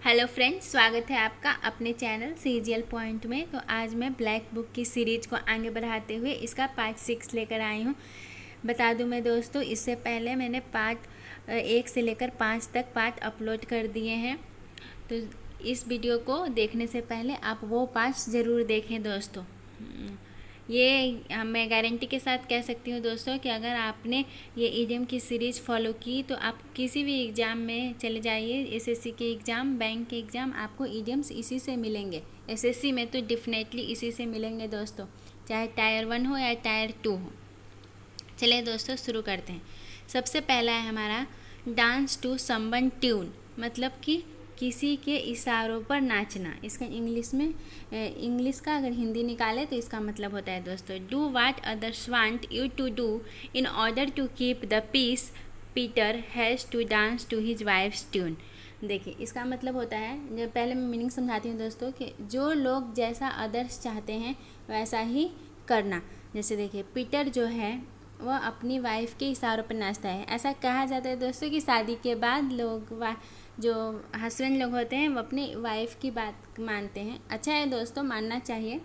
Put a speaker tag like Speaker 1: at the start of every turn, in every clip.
Speaker 1: Hello friends, स्वागत है आपका अपने चैनल सीजीएल पॉइंट में। तो आज मैं ब्लैक बुक की सीरीज को आगे बढ़ाते हुए इसका पार्ट 6 लेकर आई हूँ। बता दूँ मैं दोस्तों, इससे पहले मैंने पार्ट 1 से लेकर 5 तक पार्ट अपलोड कर दिए हैं। तो इस वीडियो को देखने से पहले आप वो पार्ट्स ज़रूर देखें दोस्तों। ये मैं गारंटी के साथ कह सकती हूँ दोस्तों कि अगर आपने ये ईडीएम की सीरीज़ फॉलो की तो आप किसी भी एग्ज़ाम में चले जाइए, एसएससी के एग्ज़ाम, बैंक के एग्ज़ाम, आपको ईडीएम्स इसी से मिलेंगे। एसएससी में तो डेफिनेटली इसी से मिलेंगे दोस्तों, चाहे टायर 1 हो या टायर 2 हो। चलिए दोस्तों शुरू करते हैं। सबसे पहला है हमारा डांस टू समवन ट्यून, मतलब कि किसी के इशारों पर नाचना। इसका इंग्लिश का अगर हिंदी निकाले तो इसका मतलब होता है दोस्तों, do what others want you to do in order to keep the peace, Peter has to dance to his wife's tune. देखिए इसका मतलब होता है, जब पहले मैं मीनिंग समझाती हूँ दोस्तों, कि जो लोग जैसा अदर्स चाहते हैं वैसा ही करना। जैसे देखिए पीटर जो है वह अपनी वाइफ के इशारों पर नाचता है। ऐसा कहा जाता है दोस्तों कि शादी के बाद लोग जो हस्बैंड लोग होते हैं वो अपनी वाइफ की बात मानते हैं। अच्छा है दोस्तों, मानना चाहिए।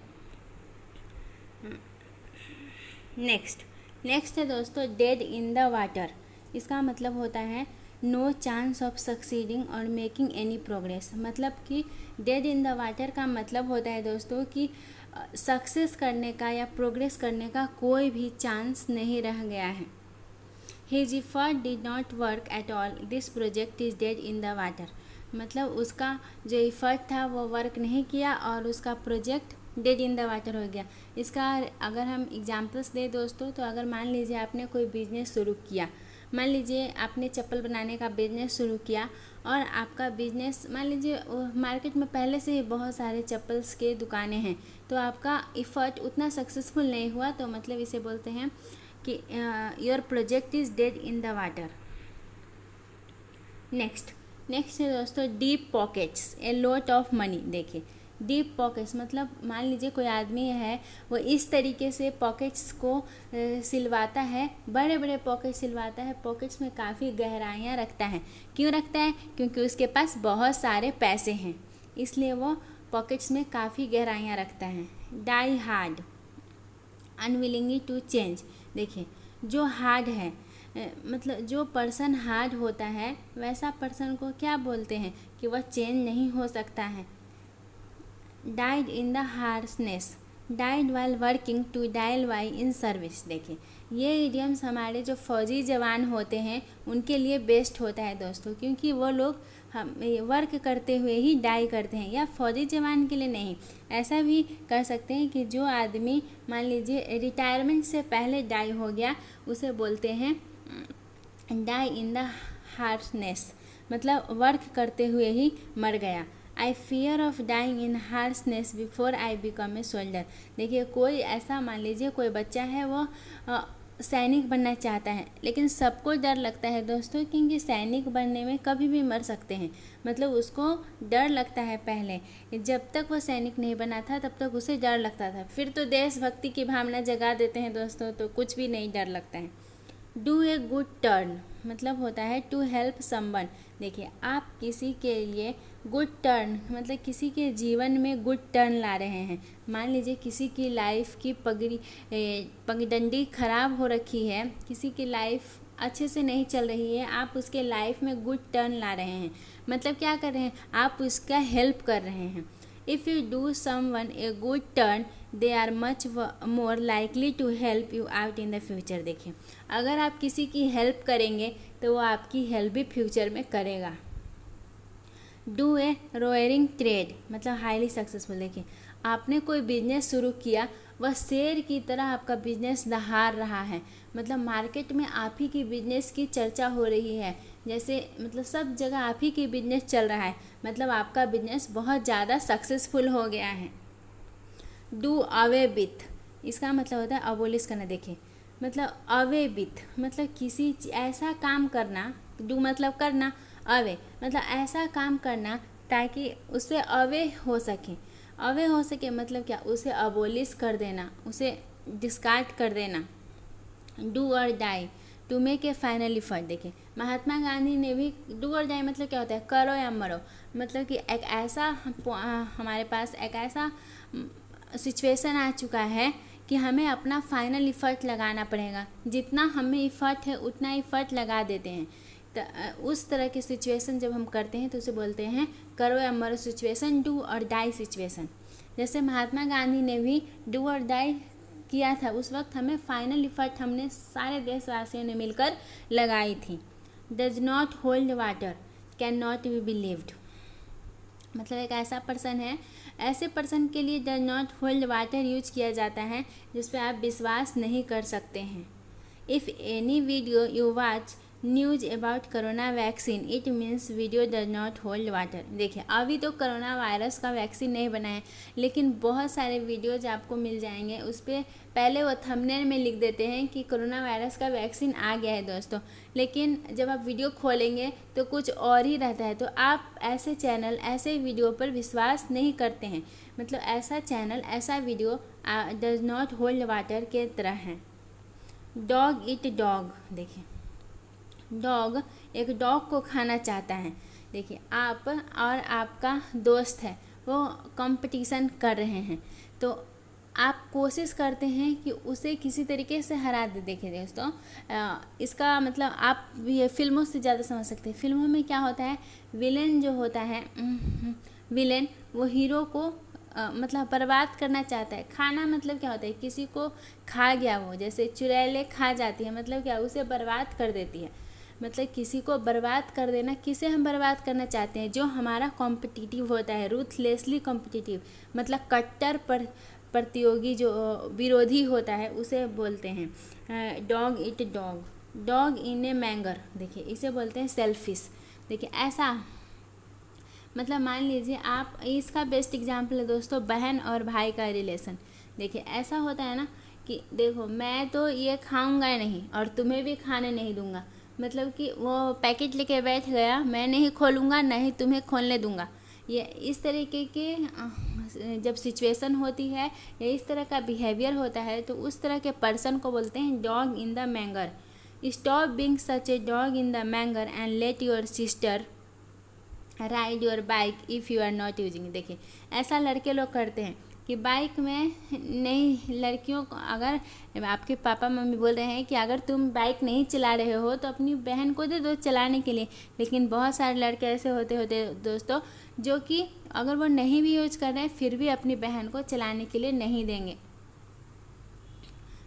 Speaker 1: नेक्स्ट है दोस्तों डेड इन द वाटर। इसका मतलब होता है नो चांस ऑफ सक्सीडिंग और मेकिंग एनी प्रोग्रेस। मतलब कि डेड इन द वाटर का मतलब होता है दोस्तों कि सक्सेस करने का या प्रोग्रेस करने का कोई भी चांस नहीं रह गया है। His effort did not work at all. This project is dead in the water. मतलब उसका जो इफ़र्ट था वो वर्क नहीं किया और उसका project dead in the water हो गया। इसका अगर हम एग्जांपल्स दें दोस्तों, तो अगर मान लीजिए आपने कोई बिज़नेस शुरू किया, मान लीजिए आपने चप्पल बनाने का बिज़नेस शुरू किया और आपका बिज़नेस, मान लीजिए मार्केट में पहले से ही बहुत सारे चप्पल्स के दुकानें हैं, तो आपका इफ़र्ट उतना सक्सेसफुल नहीं हुआ, तो मतलब इसे बोलते हैं कि your project is dead in the water. Next है दोस्तों deep pockets, A lot of money. देखिए डीप पॉकेट्स मतलब मान लीजिए कोई आदमी है, वो इस तरीके से पॉकेट्स को सिलवाता है, बड़े बड़े पॉकेट सिलवाता है, पॉकेट्स में काफ़ी गहराइयाँ रखता है। क्यों रखता है? क्योंकि उसके पास बहुत सारे पैसे हैं, इसलिए वो पॉकेट्स में काफ़ी गहराइयाँ रखता है। Die hard, unwillingly to change. देखिए जो हार्ड है, मतलब जो पर्सन हार्ड होता है वैसा पर्सन को क्या बोलते हैं कि वह चेंज नहीं हो सकता है। Died in the harshness, died while working to dial why in service. देखिए ये इडियम्स हमारे जो फौजी जवान होते हैं उनके लिए बेस्ट होता है दोस्तों, क्योंकि वो लोग हम वर्क करते हुए ही डाई करते हैं, या फौजी जवान के लिए नहीं, ऐसा भी कर सकते हैं कि जो आदमी मान लीजिए रिटायरमेंट से पहले डाई हो गया, उसे बोलते हैं डाई इन द हार्शनेस, मतलब वर्क करते हुए ही मर गया। I fear of dying in harshness before I become a soldier. देखिए कोई ऐसा, मान लीजिए कोई बच्चा है, वो सैनिक बनना चाहता है, लेकिन सबको डर लगता है दोस्तों, क्योंकि सैनिक बनने में कभी भी मर सकते हैं। मतलब उसको डर लगता है, पहले जब तक वो सैनिक नहीं बना था तब तक उसे डर लगता था, फिर तो देशभक्ति की भावना जगा देते हैं दोस्तों, तो कुछ भी नहीं डर लगता है। डू ए गुड टर्न मतलब होता है टू हेल्प समवन। देखिए आप किसी के लिए गुड टर्न मतलब किसी के जीवन में गुड टर्न ला रहे हैं। मान लीजिए किसी की लाइफ की पगडंडी खराब हो रखी है, किसी की लाइफ अच्छे से नहीं चल रही है, आप उसके लाइफ में गुड टर्न ला रहे हैं। मतलब क्या कर रहे हैं? आप उसका हेल्प कर रहे हैं। If you do someone a good turn they are much more likely to help you out in the future. देखिए अगर आप किसी की हेल्प करेंगे तो वो आपकी हेल्प भी फ्यूचर में करेगा। डू ए रोयरिंग ट्रेड मतलब हाईली सक्सेसफुल। देखिए आपने कोई बिजनेस शुरू किया, वह शेर की तरह आपका बिजनेस दहाड़ रहा है, मतलब मार्केट में आप ही की बिजनेस की चर्चा हो रही है, जैसे मतलब सब जगह आप ही की बिजनेस चल रहा है, मतलब आपका बिजनेस बहुत ज़्यादा सक्सेसफुल हो गया है। डू अवे विथ, इसका मतलब होता है अबोलिश करना। देखिए मतलब अवे विथ मतलब किसी ऐसा काम करना, डू मतलब करना, अवे मतलब ऐसा काम करना ताकि उससे अवे हो सके। अवे हो सके मतलब क्या? उसे अबोलिश कर देना, उसे डिस्कार्ड कर देना। डू और die, to make a final effort. देखिए महात्मा गांधी ने भी डू और डाई मतलब क्या होता है, करो या मरो। मतलब कि एक ऐसा हमारे पास एक ऐसा सिचुएशन आ चुका है कि हमें अपना फाइनल इफ़र्ट लगाना पड़ेगा, जितना हमें इफ़र्ट है उतना इफ़र्ट लगा देते हैं। तो उस तरह की सिचुएशन जब हम करते हैं तो उसे बोलते हैं करो या मरो सिचुएशन, डू और डाई सिचुएशन। जैसे महात्मा गांधी ने भी डू और डाई किया था, उस वक्त हमें फाइनल इफ़र्ट हमने सारे देशवासियों ने मिलकर लगाई थी। Does not hold water can not be believed, मतलब एक ऐसा पर्सन है, ऐसे पर्सन के लिए does not hold water use किया जाता है जिस पे आप विश्वास नहीं कर सकते हैं। If any video you watch news about corona vaccine it means video does not hold water. देखिए अभी तो कोरोना वायरस का वैक्सीन नहीं बना है, लेकिन बहुत सारे वीडियोज आपको मिल जाएंगे, उस पर पहले वो थंबनेल में लिख देते हैं कि कोरोना वायरस का वैक्सीन आ गया है दोस्तों, लेकिन जब आप वीडियो खोलेंगे तो कुछ और ही रहता है। तो आप ऐसे चैनल ऐसे वीडियो पर विश्वास नहीं करते हैं, मतलब ऐसा चैनल ऐसा video does not hold water के तरह है। डॉग इट डॉग, देखिए डॉग एक डॉग को खाना चाहता है। देखिए आप और आपका दोस्त है, वो कंपटीशन कर रहे हैं, तो आप कोशिश करते हैं कि उसे किसी तरीके से हरा दे। देखिए दोस्तों इसका मतलब आप ये फिल्मों से ज़्यादा समझ सकते हैं। फिल्मों में क्या होता है, विलेन जो होता है विलेन वो हीरो को मतलब बर्बाद करना चाहता है। खाना मतलब क्या होता है, किसी को खा गया वो, जैसे चुड़ैलें खा जाती है, मतलब क्या उसे बर्बाद कर देती है। मतलब किसी को बर्बाद कर देना, किसे हम बर्बाद करना चाहते हैं, जो हमारा कॉम्पिटिटिव होता है, रूथलेसली कॉम्पिटिटिव, मतलब कट्टर प्रतियोगी जो विरोधी होता है उसे बोलते हैं dog eat dog. Dog in a manger, देखिए इसे बोलते हैं सेल्फिश। देखिए ऐसा मतलब मान लीजिए आप, इसका बेस्ट एग्जाम्पल है दोस्तों बहन और भाई का रिलेशन। देखिए ऐसा होता है ना कि देखो मैं तो ये खाऊंगा नहीं और तुम्हें भी खाने नहीं दूंगा, मतलब कि वो पैकेट लेके बैठ गया, मैं नहीं खोलूँगा नहीं तुम्हें खोलने दूंगा। ये इस तरीके के जब सिचुएशन होती है या इस तरह का बिहेवियर होता है तो उस तरह के पर्सन को बोलते हैं dog in the manger. Stop being such a dog in the manger and let your sister ride your bike if you are not using. देखिए ऐसा लड़के लोग करते हैं कि बाइक में नहीं, लड़कियों को अगर आपके पापा मम्मी बोल रहे हैं कि अगर तुम बाइक नहीं चला रहे हो तो अपनी बहन को दे दो चलाने के लिए, लेकिन बहुत सारे लड़के ऐसे होते दोस्तों जो कि अगर वो नहीं भी यूज कर रहे हैं फिर भी अपनी बहन को चलाने के लिए नहीं देंगे।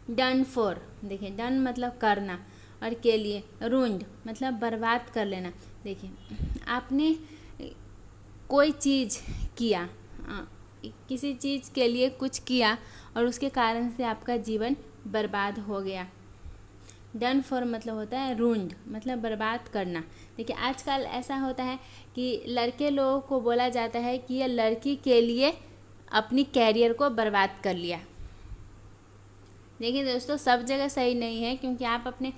Speaker 1: डन फॉर, देखिए डन मतलब करना और के लिए, रूइंड मतलब बर्बाद कर लेना। देखिए आपने कोई चीज़ किया, किसी चीज़ के लिए कुछ किया और उसके कारण से आपका जीवन बर्बाद हो गया। डन फॉर मतलब होता है रूइंड, मतलब बर्बाद करना। देखिए आजकल ऐसा होता है कि लड़के लोगों को बोला जाता है कि यह लड़की के लिए अपनी कैरियर को बर्बाद कर लिया। देखिए दोस्तों सब जगह सही नहीं है, क्योंकि आप अपने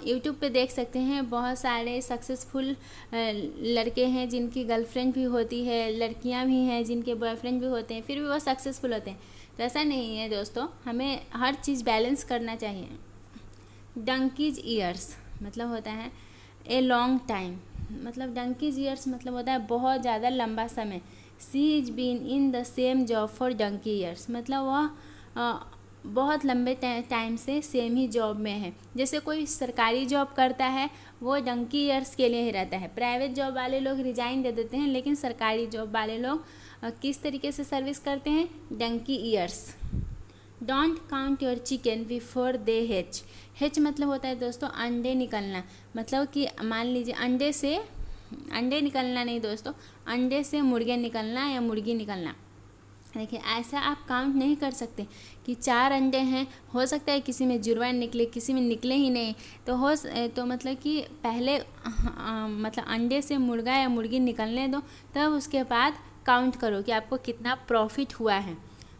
Speaker 1: यूट्यूब पे देख सकते हैं बहुत सारे सक्सेसफुल लड़के हैं जिनकी गर्लफ्रेंड भी होती है, लड़कियां भी हैं जिनके बॉयफ्रेंड भी होते हैं, फिर भी वो सक्सेसफुल होते हैं। तो ऐसा नहीं है दोस्तों, हमें हर चीज़ बैलेंस करना चाहिए। डंकीज ईयर्स मतलब होता है ए लॉन्ग टाइम, मतलब डंकीज ईयर्स मतलब होता है बहुत ज़्यादा लंबा समय। She is been in the same job for donkey years, मतलब वह बहुत लंबे टाइम से सेम ही जॉब में है। जैसे कोई सरकारी जॉब करता है वो डंकी ईयर्स के लिए ही रहता है। प्राइवेट जॉब वाले लोग रिजाइन दे देते हैं, लेकिन सरकारी जॉब वाले लोग किस तरीके से सर्विस करते हैं, donkey years. Don't count your chicken before they hatch. Hatch मतलब होता है दोस्तों अंडे निकलना, मतलब कि मान लीजिए अंडे निकलना नहीं दोस्तों, अंडे से मुर्गे निकलना या मुर्गी निकलना। देखिए ऐसा आप काउंट नहीं कर सकते कि 4 अंडे हैं, हो सकता है किसी में जुड़वा निकले किसी में निकले ही नहीं, तो मतलब कि पहले मतलब अंडे से मुर्गा या मुर्गी निकलने दो, तब उसके बाद काउंट करो कि आपको कितना प्रॉफिट हुआ है।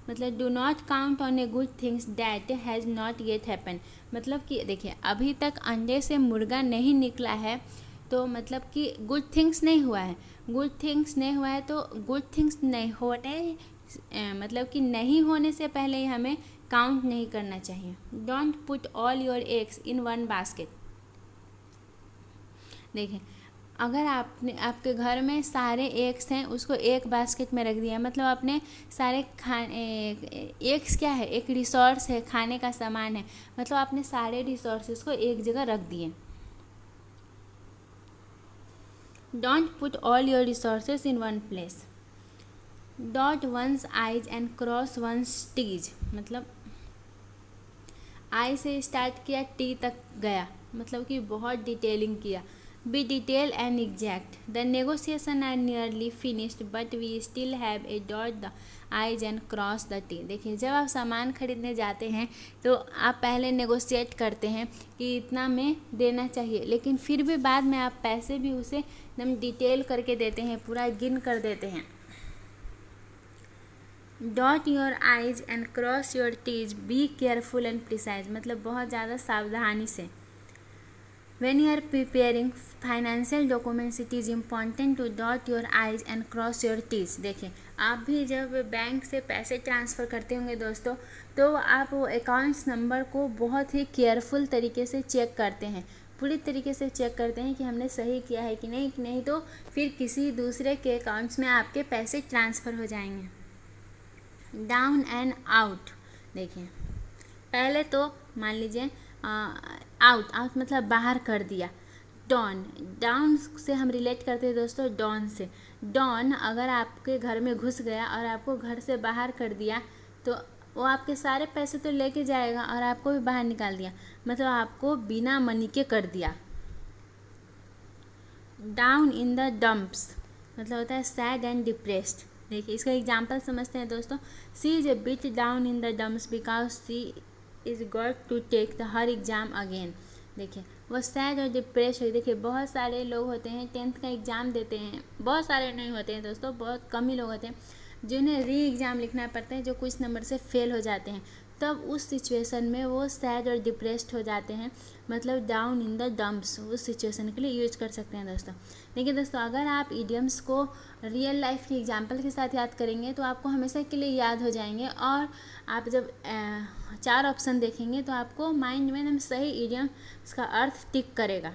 Speaker 1: मतलब do not count on a good things that has not yet happen, मतलब कि देखिए अभी तक अंडे से मुर्गा नहीं निकला है तो मतलब कि गुड थिंग्स नहीं हुआ है। गुड थिंग्स नहीं हुआ है तो गुड थिंग्स नहीं होने मतलब कि नहीं होने से पहले ही हमें काउंट नहीं करना चाहिए। Don't put all your eggs in one basket. देखें, अगर आपके घर में सारे एग्स हैं, उसको एक बास्केट में रख दिया, मतलब आपने सारे एग्स क्या है, एक रिसोर्स है, खाने का सामान है, मतलब आपने सारे रिसोर्सेज को एक जगह रख दिए। Don't put all your resources in one place. Dot one's i's and cross one's t's, मतलब आई से स्टार्ट किया, टी तक गया, मतलब कि बहुत डिटेलिंग किया। Be detail and exact. The negotiation are nearly finished but we still have a dot the i's and cross the t. देखिए, जब आप सामान खरीदने जाते हैं तो आप पहले नेगोशिएट करते हैं कि इतना में देना चाहिए, लेकिन फिर भी बाद में आप पैसे भी उसे एकदम डिटेल करके देते हैं, पूरा गिन कर देते हैं। Dot your i's and cross your t's, be careful and precise, मतलब बहुत ज़्यादा सावधानी से। When you are preparing financial documents, it is important to dot your i's and cross your t's। देखिए, आप भी जब बैंक से पैसे ट्रांसफ़र करते होंगे दोस्तों, तो आप वो अकाउंट्स नंबर को बहुत ही केयरफुल तरीके से चेक करते हैं, पूरी तरीके से चेक करते हैं कि हमने सही किया है कि नहीं तो फिर किसी दूसरे के अकाउंट्स में आपके पैसे ट्रांसफ़र हो जाएंगे। डाउन एंड आउट, देखिए, पहले तो मान लीजिए आउट मतलब बाहर कर दिया। डाउन से हम रिलेट करते हैं दोस्तों डॉन से। डॉन अगर आपके घर में घुस गया और आपको घर से बाहर कर दिया, तो वो आपके सारे पैसे तो लेके जाएगा और आपको भी बाहर निकाल दिया, मतलब आपको बिना मनी के कर दिया। डाउन इन द डंप्स मतलब होता है सैड एंड डिप्रेस्ड। देखिए, इसका एग्जाम्पल समझते हैं दोस्तों। She is a bit down in the dumps because she is got to take the her exam again. देखिए, वो सैड और डिप्रेस हुई। देखिए, बहुत सारे लोग होते हैं 10th का एग्ज़ाम देते हैं, बहुत सारे नहीं होते हैं दोस्तों, बहुत कम ही लोग होते हैं जिन्हें री एग्ज़ाम लिखना पड़ता है, जो कुछ नंबर से फेल हो जाते हैं। तब उस सिचुएशन में वो सैड और डिप्रेस्ड हो जाते हैं, मतलब डाउन इन द डंप्स, उस सिचुएशन के लिए यूज कर सकते हैं दोस्तों। देखिए दोस्तों, अगर आप इडियम्स को रियल लाइफ की एग्जाम्पल के साथ याद करेंगे तो आपको हमेशा के लिए याद हो जाएंगे, और आप जब 4 ऑप्शन देखेंगे तो आपको माइंड में एकदम सही इडियम्स का अर्थ टिक करेगा।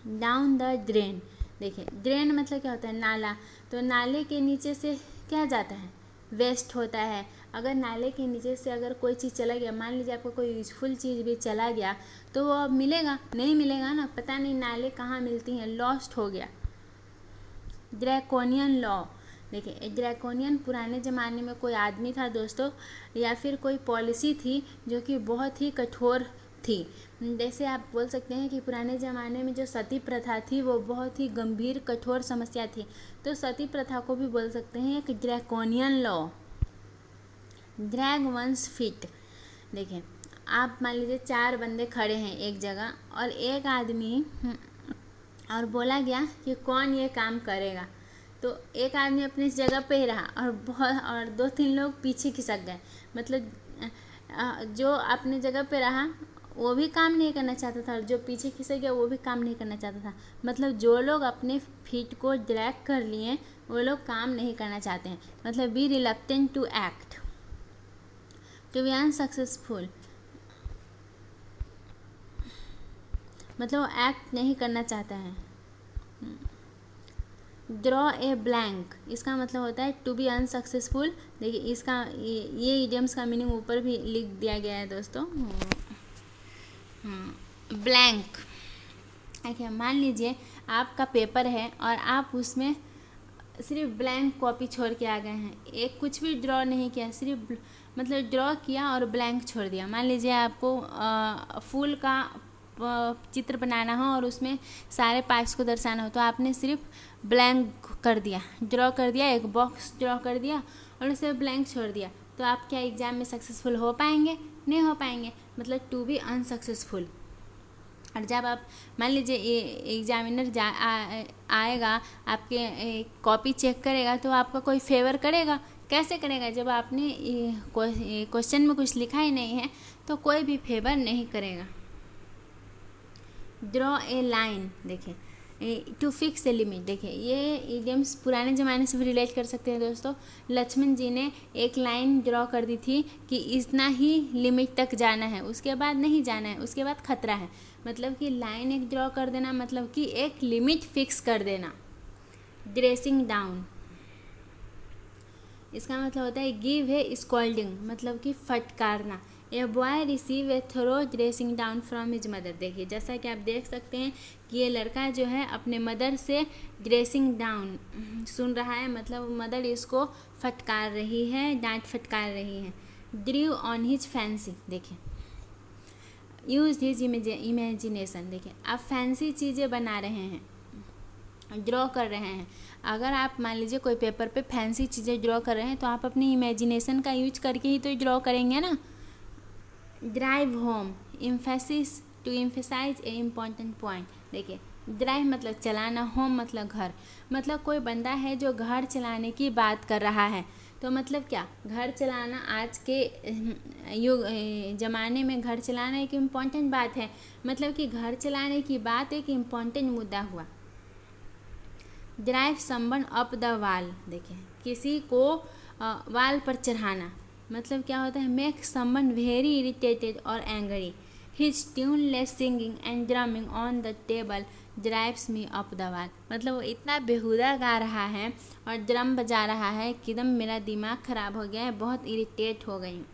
Speaker 1: डाउन द ड्रेन, देखिए ड्रेन मतलब क्या होता है, नाला। तो नाले के नीचे से क्या जाता है, वेस्ट होता है। अगर नाले के नीचे से अगर कोई चीज़ चला गया, मान लीजिए आपको कोई यूजफुल चीज़ भी चला गया, तो वो अब मिलेगा नहीं मिलेगा ना, पता नहीं नाले कहाँ मिलती हैं, लॉस्ट हो गया। ड्रैकोनियन लॉ, देखिए ड्रैकोनियन पुराने ज़माने में कोई आदमी था दोस्तों, या फिर कोई पॉलिसी थी जो कि बहुत ही कठोर थी। जैसे आप बोल सकते हैं कि पुराने ज़माने में जो सती प्रथा थी वो बहुत ही गंभीर कठोर समस्या थी, तो सती प्रथा को भी बोल सकते हैं एक draconian law. Drag one's feet, देखिए आप मान लीजिए 4 बंदे खड़े हैं एक जगह, और एक आदमी और बोला गया कि कौन ये काम करेगा, तो एक आदमी अपनी जगह पे ही रहा और 2-3 लोग पीछे खिसक गए। मतलब जो अपनी जगह पे रहा वो भी काम नहीं करना चाहता था, और जो पीछे खिसक गया वो भी काम नहीं करना चाहता था। मतलब जो लोग अपने फीट को ड्रैग कर लिए वो लोग काम नहीं करना चाहते हैं, मतलब be reluctant to act, to be unsuccessful, मतलब वो एक्ट नहीं करना चाहता है। ड्रॉ ए ब्लैंक, इसका मतलब होता है टू बी अनसक्सेसफुल। देखिए इसका ये इडियम्स का मीनिंग ऊपर भी लिख दिया गया है दोस्तों। ब्लैंक, देखिए मान लीजिए आपका पेपर है और आप उसमें सिर्फ ब्लैंक कॉपी छोड़ के आ गए हैं, एक कुछ भी ड्रॉ नहीं किया, सिर्फ मतलब ड्रॉ किया और ब्लैंक छोड़ दिया। मान लीजिए आपको फूल का चित्र बनाना हो और उसमें सारे पार्ट्स को दर्शाना हो, तो आपने सिर्फ ब्लैंक कर दिया, ड्रॉ कर दिया, एक बॉक्स ड्रॉ कर दिया और उसे ब्लैंक छोड़ दिया, तो आप क्या एग्ज़ाम में सक्सेसफुल हो पाएंगे? नहीं हो पाएंगे, मतलब टू बी अनसक्सेसफुल। और जब आप मान लीजिए एग्जामिनर आएगा आपके कॉपी चेक करेगा, तो आपका कोई फेवर करेगा? कैसे करेगा? जब आपने क्वेश्चन में कुछ लिखा ही नहीं है तो कोई भी फेवर नहीं करेगा। ड्रॉ ए लाइन, देखिए टू फिक्स ए लिमिट। देखिए ये इडियम्स पुराने ज़माने से भी रिलेट कर सकते हैं दोस्तों। लक्ष्मण जी ने एक लाइन ड्रॉ कर दी थी कि इतना ही लिमिट तक जाना है, उसके बाद नहीं जाना है, उसके बाद खतरा है। मतलब कि लाइन एक ड्रॉ कर देना मतलब कि एक लिमिट फिक्स कर देना। ड्रेसिंग डाउन, इसका मतलब होता है गिव ए स्कॉल्डिंग, मतलब कि फटकारना। A boy receive a thorough dressing down from his mother. देखिए जैसा कि आप देख सकते हैं कि ये लड़का जो है अपने मदर से ड्रेसिंग डाउन सुन रहा है, मतलब मदर इसको फटकार रही है, डांट फटकार रही है। ड्रू ऑन हिज फैंसी, देखिए यूज हिज इमेजिनेशन। देखिए आप फैंसी चीज़ें बना रहे हैं, ड्रॉ कर रहे हैं। अगर आप मान लीजिए कोई पेपर पे फैंसी चीज़ें ड्रॉ कर रहे हैं तो आप अपनी इमेजिनेशन का यूज करके ही तो ड्रॉ करेंगे ना। Drive home, emphasis to emphasize a important point. देखिए ड्राइव मतलब चलाना, होम मतलब घर। मतलब कोई बंदा है जो घर चलाने की बात कर रहा है, तो मतलब क्या, घर चलाना आज के युग ज़माने में घर चलाना एक इम्पॉर्टेंट बात है। मतलब कि घर चलाने की बात एक इम्पॉर्टेंट मुद्दा हुआ। ड्राइव समवन अप द वाल, देखिए किसी को वाल पर चढ़ाना। मतलब क्या होता है, मेक समवन वेरी इरिटेटेड और angry. His tuneless singing and drumming on the table drives me up the wall. मतलब वो इतना बेहुदा गा रहा है और ड्रम बजा रहा है कि एकदम मेरा दिमाग ख़राब हो गया है, बहुत इरिटेट हो गई हूँ।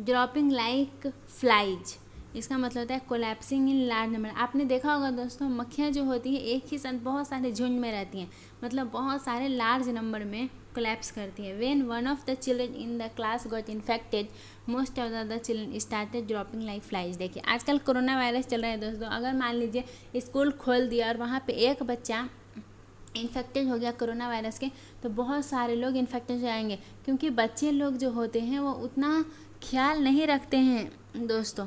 Speaker 1: ड्रॉपिंग लाइक फ्लाइज, इसका मतलब होता है कोलैप्सिंग इन लार्ज नंबर। आपने देखा होगा दोस्तों, मक्खियाँ जो होती हैं एक ही साथ बहुत सारे झुंड में रहती हैं, मतलब बहुत सारे लार्ज नंबर में कोलैप्स करती है। When one of the children in the class got infected most of the children started dropping like flies. देखिए आजकल कोरोना वायरस चल रहा है दोस्तों। अगर मान लीजिए स्कूल खोल दिया और वहाँ पे एक बच्चा इन्फेक्टेड हो गया कोरोना वायरस के, तो बहुत सारे लोग इन्फेक्टेड हो जाएंगे, क्योंकि बच्चे लोग जो होते हैं वो उतना ख्याल नहीं रखते हैं दोस्तों।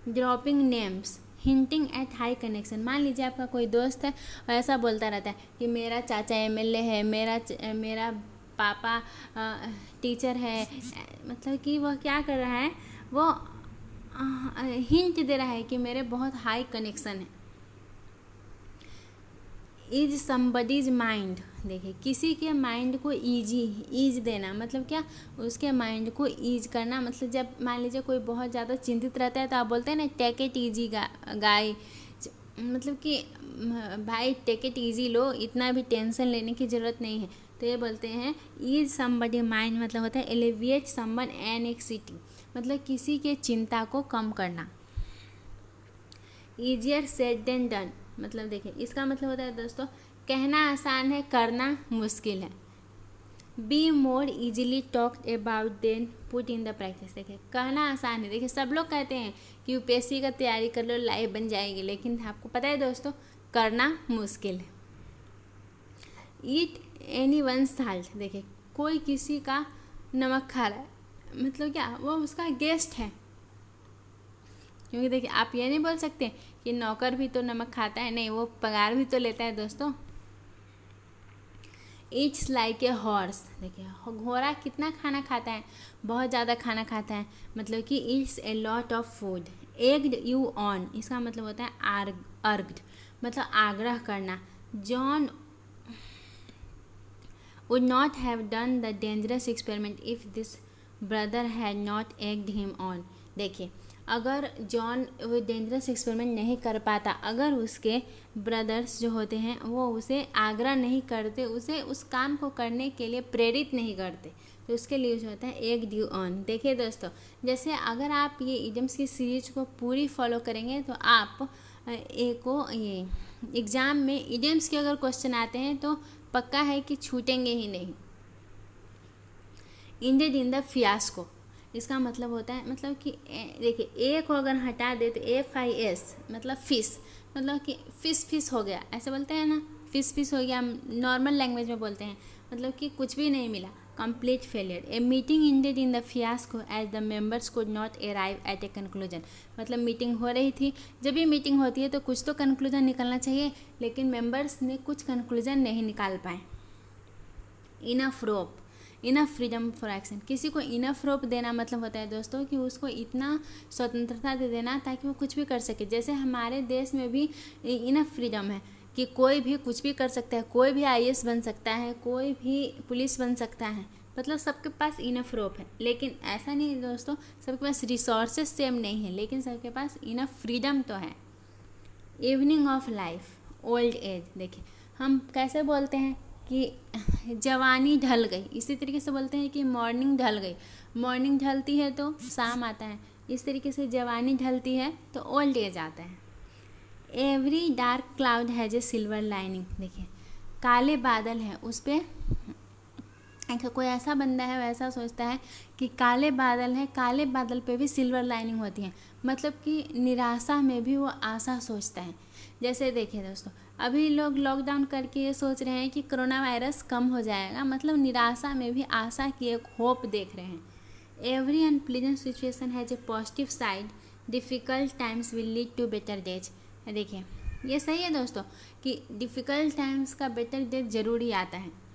Speaker 1: Dropping names hinting at high connection. मान लीजिए आपका कोई दोस्त है और ऐसा बोलता रहता है कि मेरा चाचा एमएलए है, मेरा पापा टीचर है। मतलब कि वह क्या कर रहा है, वो हिंट दे रहा है कि मेरे बहुत हाई कनेक्शन है। इज समबडीज माइंड, देखिए किसी के माइंड को ईज देना। मतलब क्या, उसके माइंड को ईज करना। मतलब जब मान लीजिए कोई बहुत ज़्यादा चिंतित रहता है तो आप बोलते हैं ना टेक इट ईजी गाय। मतलब कि भाई टेक इट ईजी लो, इतना भी टेंशन लेने की ज़रूरत नहीं है। तो ये बोलते हैं ईज समबडी माइंड, मतलब होता है एलिविएट समवन एंग्जाइटी, मतलब किसी के चिंता को कम करना। ईजियर सेड देन डन, मतलब देखिए इसका मतलब होता है दोस्तों कहना आसान है, करना मुश्किल है। Be more easily talked about then put in the practice. देखिए कहना आसान है, देखिए सब लोग कहते हैं कि यूपीएससी का तैयारी कर लो लाइफ बन जाएगी, लेकिन आपको पता है दोस्तों करना मुश्किल है। ईट एनी वन साल्ट, देखिए कोई किसी का नमक खा रहा है, मतलब क्या, वो उसका गेस्ट है। क्योंकि देखिए आप ये नहीं बोल सकते कि नौकर भी तो नमक खाता है, नहीं, वो पगार भी तो लेता है दोस्तों। इट्स लाइक ए हॉर्स, देखिए घोड़ा कितना खाना खाता है, बहुत ज़्यादा खाना खाता है। मतलब कि it's a lot of food. Egged you on, इसका मतलब होता है अर्ग्ड, मतलब आग्रह करना। John would not have done the dangerous experiment if this brother had not egged him on। देखिए अगर जॉन वो डेंजरस एक्सपेरिमेंट नहीं कर पाता, अगर उसके ब्रदर्स जो होते हैं वो उसे आग्रह नहीं करते, उसे उस काम को करने के लिए प्रेरित नहीं करते, तो उसके लिए जो होता है एग ड्यू ऑन। देखिए दोस्तों, जैसे अगर आप ये इडियम्स की सीरीज को पूरी फॉलो करेंगे तो आप ये एग्ज़ाम में इडियम्स के अगर क्वेश्चन आते हैं तो पक्का है कि छूटेंगे ही नहीं। इंडेड इन द फियास्को, इसका मतलब होता है, मतलब कि देखिए ए को अगर हटा दे तो FIS मतलब फिश, मतलब कि फिश हो गया, ऐसे बोलते हैं ना, फिश हो गया, नॉर्मल लैंग्वेज में बोलते हैं, मतलब कि कुछ भी नहीं मिला, complete failure. A meeting ended in the fiasco as the members could not arrive at a conclusion. मतलब मीटिंग हो रही थी, जब भी मीटिंग होती है तो कुछ तो कंक्लूजन निकलना चाहिए, लेकिन मेंबर्स ने कुछ कंक्लूजन नहीं निकाल पाए। Enough rope, enough freedom for action, किसी को इनफ रोप देना मतलब होता है दोस्तों कि उसको इतना स्वतंत्रता दे देना ताकि वो कुछ भी कर सके। जैसे हमारे देश में भी इनफ फ्रीडम है कि कोई भी कुछ भी कर सकता है, कोई भी IAS बन सकता है, कोई भी पुलिस बन सकता है, मतलब सबके पास इनफ रोप है। लेकिन ऐसा नहीं है दोस्तों, सबके पास रिसोर्सेज सेम नहीं है, लेकिन सबके पास इनफ फ्रीडम तो है। Evening of life, old age, देखिए हम कैसे बोलते हैं कि जवानी ढल गई, इसी तरीके से बोलते हैं कि मॉर्निंग ढल गई, मॉर्निंग ढलती है तो शाम आता है, इस तरीके से जवानी ढलती है तो ओल्ड एज आता है। Every dark cloud has a silver lining, देखिए काले बादल हैं उस पर कोई ऐसा बंदा है वैसा सोचता है कि काले बादल हैं, काले बादल पे भी सिल्वर लाइनिंग होती है, मतलब कि निराशा में भी वो आशा सोचता है। जैसे देखिए दोस्तों, अभी लोग लॉकडाउन करके ये सोच रहे हैं कि कोरोना वायरस कम हो जाएगा, मतलब निराशा में भी आशा की एक होप देख रहे हैं। Every unpleasant situation has a positive side, difficult times will lead to better days. देखिए ये सही है दोस्तों कि डिफ़िकल्ट टाइम्स का बेटर डेज ज़रूर ही आता है।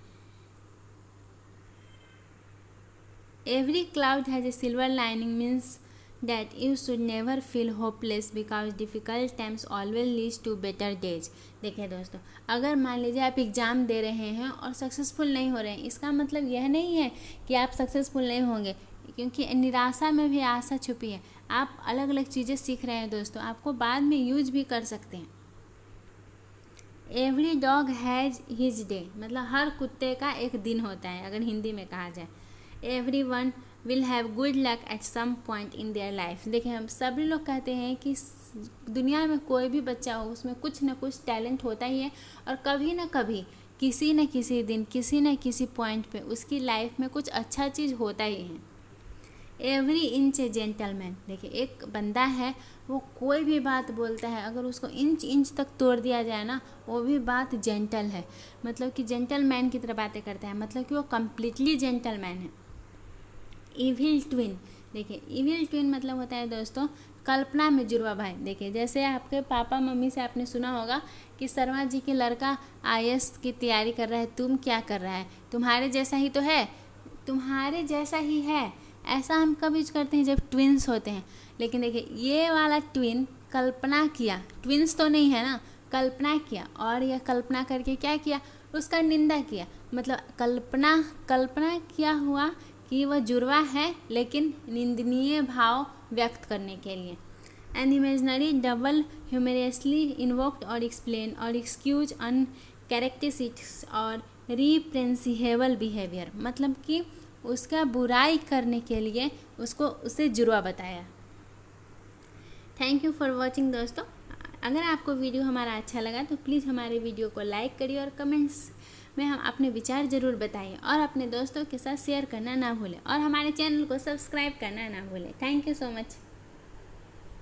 Speaker 1: Every cloud has a silver lining means that you should never feel hopeless because difficult times always leads to better days। देखिए दोस्तों, अगर मान लीजिए आप एग्ज़ाम दे रहे हैं और सक्सेसफुल नहीं हो रहे हैं, इसका मतलब यह नहीं है कि आप सक्सेसफुल नहीं होंगे, क्योंकि निराशा में भी आशा छुपी है। आप अलग अलग चीज़ें सीख रहे हैं दोस्तों, आपको बाद में यूज भी कर सकते हैं। Every dog has his day, मतलब हर कुत्ते का एक दिन होता है, अगर हिंदी में कहा जाए। Everyone will have good luck at some point in their life। देखिए हम सभी लोग कहते हैं कि दुनिया में कोई भी बच्चा हो उसमें कुछ ना कुछ टैलेंट होता ही है, और कभी ना कभी किसी न किसी दिन किसी न किसी पॉइंट पे उसकी लाइफ में कुछ अच्छा चीज़ होता ही है। एवरी इंच ए जेंटलमैन, देखिए एक बंदा है वो कोई भी बात बोलता है, अगर उसको इंच इंच तक तोड़ दिया जाए ना, वो भी बात जेंटल है, मतलब कि जेंटलमैन की तरह बातें करता है, मतलब कि वो कम्प्लीटली जेंटलमैन है। इविल ट्विन, देखिए इविल ट्विन मतलब होता है दोस्तों कल्पना में जुड़वा भाई। देखिए जैसे आपके पापा मम्मी से आपने सुना होगा कि शर्मा जी के लड़का IAS की तैयारी कर रहा है, तुम क्या कर रहा है, तुम्हारे जैसा ही तो है, तुम्हारे जैसा ही है, ऐसा हम कब यूज करते हैं जब ट्विन्स होते हैं। लेकिन देखिए ये वाला ट्विन कल्पना किया, ट्विन्स तो नहीं है ना, कल्पना किया, और यह कल्पना करके क्या किया, उसका निंदा किया, मतलब कल्पना किया हुआ कि वह जुड़वा है लेकिन निंदनीय भाव व्यक्त करने के लिए। एन इमेजनरी डबल ह्यूमरियसली इन्वोक्ड और एक्सप्लेन और एक्सक्यूज अन कैरेक्टरिस्टिक्स और रिप्रेंसिबल बिहेवियर, मतलब कि उसका बुराई करने के लिए उसे जुड़वा बताया। थैंक यू फॉर वॉचिंग दोस्तों। अगर आपको वीडियो हमारा अच्छा लगा तो प्लीज़ हमारे वीडियो को लाइक करिए और कमेंट्स में हम अपने विचार ज़रूर बताइए, और अपने दोस्तों के साथ शेयर करना ना भूलें, और हमारे चैनल को सब्सक्राइब करना ना भूलें। Thank you so much.